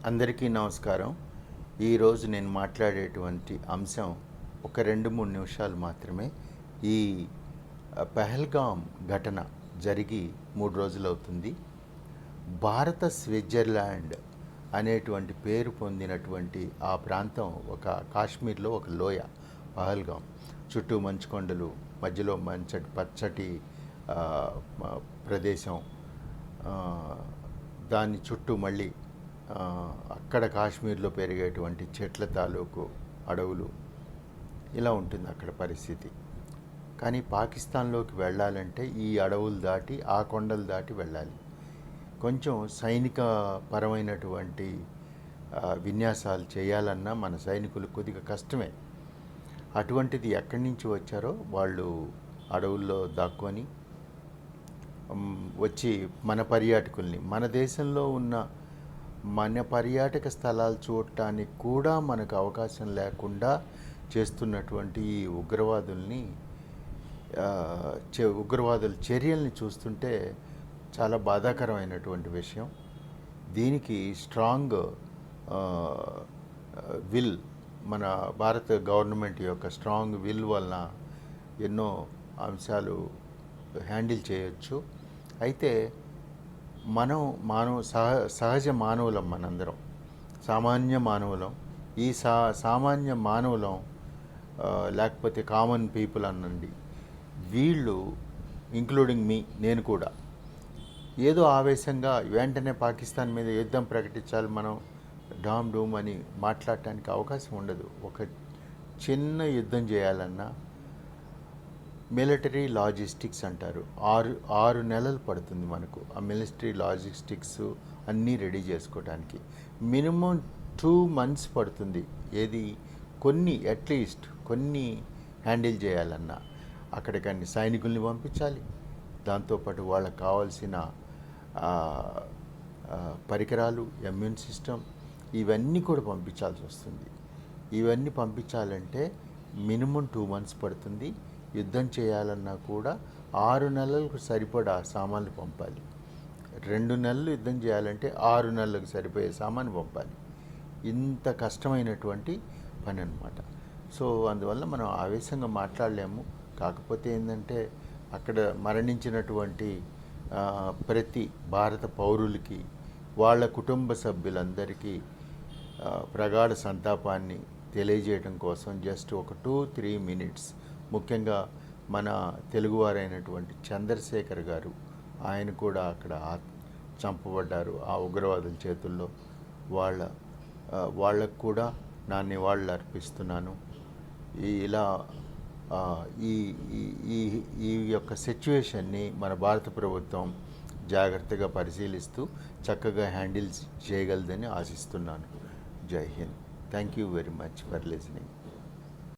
అందరికీ నమస్కారం. ఈరోజు నేను మాట్లాడేటువంటి అంశం ఒక 2-3 నిమిషాలు మాత్రమే. ఈ పహల్గాం ఘటన జరిగి 3 రోజులవుతుంది. భారత స్విట్జర్లాండ్ అనేటువంటి పేరు పొందినటువంటి ఆ ప్రాంతం ఒక కాశ్మీర్లో ఒక లోయ పహల్గాం. చుట్టూ మంచుకొండలు, మధ్యలో పచ్చటి ఆ, ప్రదేశం, ఆ, దాని చుట్టూ మళ్ళీ అక్కడ కాశ్మీర్లో పెరిగేటువంటి చెట్ల తాలూకు అడవులు, ఇలా ఉంటుంది అక్కడ పరిస్థితి. కానీ పాకిస్తాన్లోకి వెళ్ళాలంటే ఈ అడవులు దాటి, ఆ కొండలు దాటి వెళ్ళాలి. కొంచెం సైనిక పరమైనటువంటి విన్యాసాలు చేయాలన్నా మన సైనికులు కొద్దిగా కష్టమే. అటువంటిది ఎక్కడి నుంచి వచ్చారో వాళ్ళు అడవుల్లో దాక్కొని వచ్చి మన పర్యాటకుల్ని, మన దేశంలో ఉన్న మన పర్యాటక స్థలాలు చూడటానికి కూడా మనకు అవకాశం లేకుండా చేస్తున్నటువంటి ఈ ఉగ్రవాదుల చర్యల్ని చూస్తుంటే చాలా బాధాకరమైనటువంటి విషయం. దీనికి స్ట్రాంగ్ విల్, మన భారత గవర్నమెంట్ యొక్క స్ట్రాంగ్ విల్ వలన ఎన్నో అంశాలు హ్యాండిల్ చేయొచ్చు. అయితే మనం సహజ మానవులం, మనందరం సామాన్య మానవులం. ఈ సామాన్య మానవులం, లేకపోతే కామన్ పీపుల్ అనండి, వీళ్ళు ఇంక్లూడింగ్ మీ, నేను కూడా ఏదో ఆవేశంగా వెంటనే పాకిస్తాన్ మీద యుద్ధం ప్రకటించాలి, మనం డామ్ డూమ్ అని మాట్లాడటానికి అవకాశం ఉండదు. ఒక చిన్న యుద్ధం చేయాలన్నా మిలిటరీ లాజిస్టిక్స్ అంటారు, ఆరు నెలలు పడుతుంది మనకు ఆ మిలిటరీ లాజిస్టిక్స్ అన్నీ రెడీ చేసుకోవడానికి. మినిమం 2 months పడుతుంది. ఏది అట్లీస్ట్ కొన్ని హ్యాండిల్ చేయాలన్నా అక్కడికన్ని సైనికుల్ని పంపించాలి, దాంతోపాటు వాళ్ళకి కావాల్సిన పరికరాలు, ఇమ్యూన్ సిస్టమ్, ఇవన్నీ కూడా పంపించాల్సి వస్తుంది. ఇవన్నీ పంపించాలంటే మినిమం 2 months పడుతుంది. యుద్ధం చేయాలన్నా కూడా 6 నెలలకు సరిపడా సామాన్లు పంపాలి. 2 నెలలు యుద్ధం చేయాలంటే 6 నెలలకు సరిపోయే సామాను పంపాలి. ఇంత కష్టమైనటువంటి పని అన్నమాట. సో అందువల్ల మనం ఆవేశంగా మాట్లాడలేము. కాకపోతే ఏంటంటే అక్కడ మరణించినటువంటి ప్రతి భారత పౌరులకి, వాళ్ళ కుటుంబ సభ్యులందరికీ ప్రగాఢ సంతాపాన్ని తెలియజేయడం కోసం జస్ట్ ఒక 2-3 minutes, ముఖ్యంగా మన తెలుగువారైనటువంటి చంద్రశేఖర్ గారు, ఆయన కూడా అక్కడ చంపబడ్డారు ఆ ఉగ్రవాదుల చేతుల్లో. వాళ్ళకు కూడా నా నివాళులు అర్పిస్తున్నాను. ఇలా ఈ ఈ ఈ యొక్క సిచ్యువేషన్ని మన భారత ప్రభుత్వం జాగ్రత్తగా పరిశీలిస్తూ చక్కగా హ్యాండిల్ చేయగలదని ఆశిస్తున్నాను. జై Hind. Thank you very much for listening.